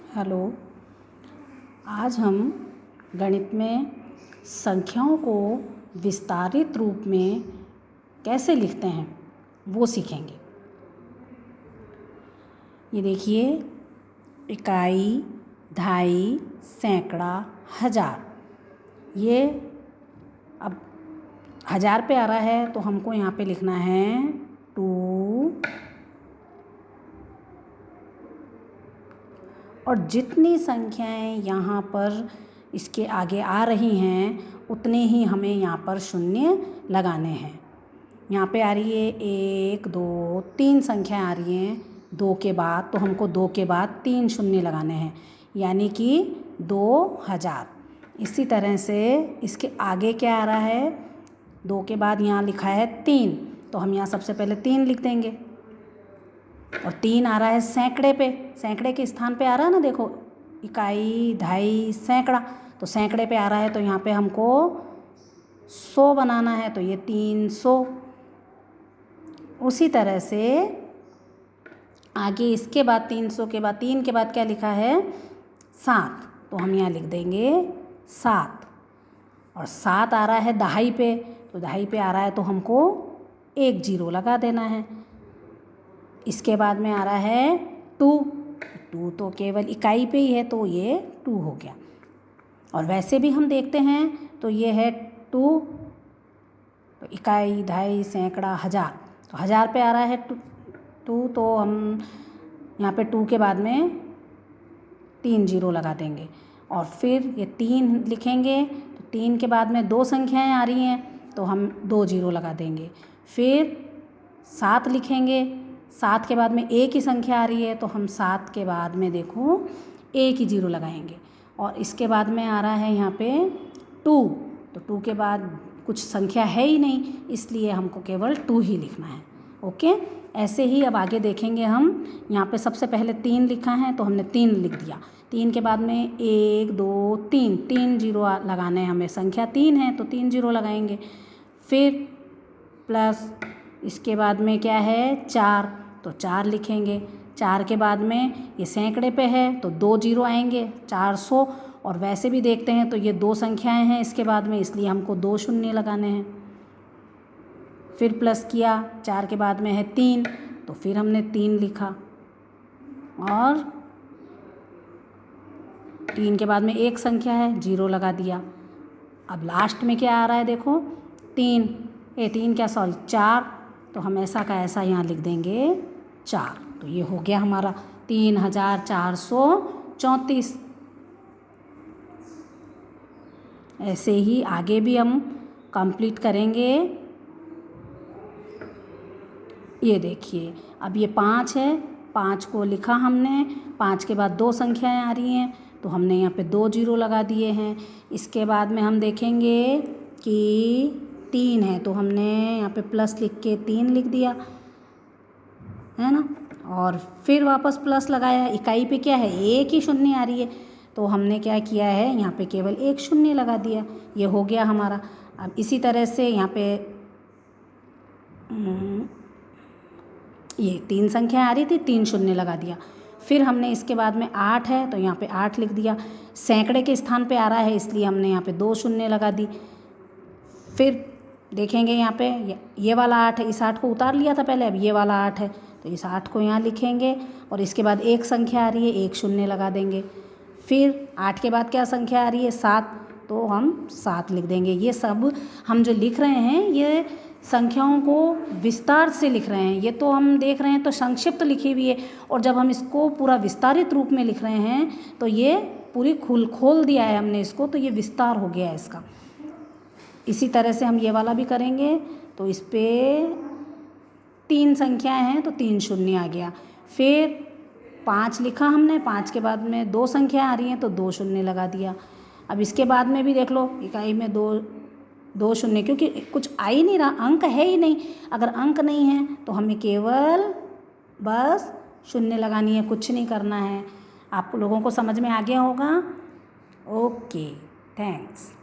Hello. आज हम गणित में संख्याओं को विस्तारित रूप में कैसे लिखते हैं वो सीखेंगे। ये देखिए, इकाई, दहाई, सैकड़ा, हज़ार। ये अब 1000 पे आ रहा है तो हमको यहाँ पे लिखना है 2। और जितनी संख्याएं यहाँ पर इसके आगे आ रही हैं उतने ही हमें यहाँ पर शून्य लगाने हैं। यहाँ पे आ रही है 1 2 3 संख्याएं आ रही हैं 2 के बाद, तो हमको 2 के बाद 3 शून्य लगाने हैं, यानी कि 2000। इसी तरह से इसके आगे क्या आ रहा है, 2 के बाद यहाँ लिखा है 3, तो हम यहाँ सबसे पहले 3 लिख देंगे। और 3 आ रहा है सैकड़े पे, सैकड़े के स्थान पे आ रहा है ना, देखो इकाई, दहाई, सैकड़ा, तो सैकड़े पे आ रहा है तो यहाँ पे हमको 100 बनाना है, तो ये 300। उसी तरह से आगे इसके बाद 300 के बाद 3 के बाद क्या लिखा है 7, तो हम यहाँ लिख देंगे 7। और 7 आ रहा है दहाई पे, तो दहाई पे आ रहा है तो हमको 1 0 लगा देना है। इसके बाद में आ रहा है 2 तो केवल इकाई पे ही है तो ये 2 हो गया। और वैसे भी हम देखते हैं तो ये है 2, तो इकाई, दहाई, सैकड़ा, हज़ार, तो 1000 पे आ रहा है 2, तो हम यहाँ पे 2 के बाद में 3 0 लगा देंगे। और फिर ये 3 लिखेंगे, तो 3 के बाद में 2 संख्याएं आ रही हैं तो हम 2 0 लगा देंगे। फिर 7 लिखेंगे, 7 के बाद में एक ही संख्या आ रही है तो हम 7 के बाद में देखो 1 ही 0 लगाएंगे। और इसके बाद में आ रहा है यहाँ पे 2, तो 2 के बाद कुछ संख्या है ही नहीं, इसलिए हमको केवल 2 ही लिखना है। ओके, ऐसे ही अब आगे देखेंगे हम। यहाँ पे सबसे पहले 3 लिखा है तो हमने 3 लिख दिया। 3 के बाद में 1 2 3 3 0 लगाने हैं हमें, संख्या 3 है तो 3 0 लगाएंगे। फिर प्लस इसके बाद में क्या है 4, तो 4 लिखेंगे। 4 के बाद में ये सैकड़े पे है तो 2 0 आएंगे, 400। और वैसे भी देखते हैं तो ये 2 संख्याएं हैं इसके बाद में, इसलिए हमको 2 शून्य लगाने हैं। फिर प्लस किया, 4 के बाद में है 3, तो फिर हमने 3 लिखा। और 3 के बाद में एक संख्या है, 0 लगा दिया। अब लास्ट में क्या आ रहा है देखो 4, तो हम ऐसा का ऐसा यहाँ लिख देंगे 4, तो ये हो गया हमारा 3434। ऐसे ही आगे भी हम कंप्लीट करेंगे। ये देखिए, अब ये 5 है, 5 को लिखा हमने, 5 के बाद 2 संख्याएं आ रही हैं तो हमने यहाँ पे 2 0 लगा दिए हैं। इसके बाद में हम देखेंगे कि 3 है तो हमने यहाँ पे प्लस लिख के 3 लिख दिया है ना। और फिर वापस प्लस लगाया, इकाई पे क्या है 1 ही शून्य आ रही है, तो हमने क्या किया है यहाँ पे केवल 1 शून्य लगा दिया। ये हो गया हमारा। अब इसी तरह से यहाँ पे ये 3 संख्या आ रही थी, 3 शून्य लगा दिया। फिर हमने इसके बाद में 8 है तो यहाँ पे 8 लिख दिया। सैकड़े के स्थान पे आ रहा है इसलिए हमने यहाँ पे 2 शून्य लगा दी। फिर देखेंगे यहाँ पे ये वाला 8 है, इस 8 को उतार लिया था पहले, अब ये वाला 8 है तो इस 8 को यहाँ लिखेंगे। और इसके बाद एक संख्या आ रही है, 1 शून्य लगा देंगे। फिर 8 के बाद क्या संख्या आ रही है 7, तो हम 7 लिख देंगे। ये सब हम जो लिख रहे हैं ये संख्याओं को विस्तार से लिख रहे हैं। ये तो हम देख रहे हैं तो संक्षिप्त लिखी हुई है, और जब हम इसको पूरा विस्तारित रूप में लिख रहे हैं तो ये पूरी खोल दिया है हमने इसको, तो ये विस्तार हो गया है इसका। इसी तरह से हम ये वाला भी करेंगे, तो इस पे 3 संख्याएं हैं तो 3 शून्य आ गया। फिर 5 लिखा हमने, 5 के बाद में 2 संख्याएं आ रही हैं तो 2 शून्य लगा दिया। अब इसके बाद में भी देख लो, इकाई में 2 शून्य, क्योंकि कुछ आ ही नहीं रहा, अंक है ही नहीं। अगर अंक नहीं है तो हमें केवल बस शून्य लगानी है, कुछ नहीं करना है। आप लोगों को समझ में आ गया होगा। Okay, thanks.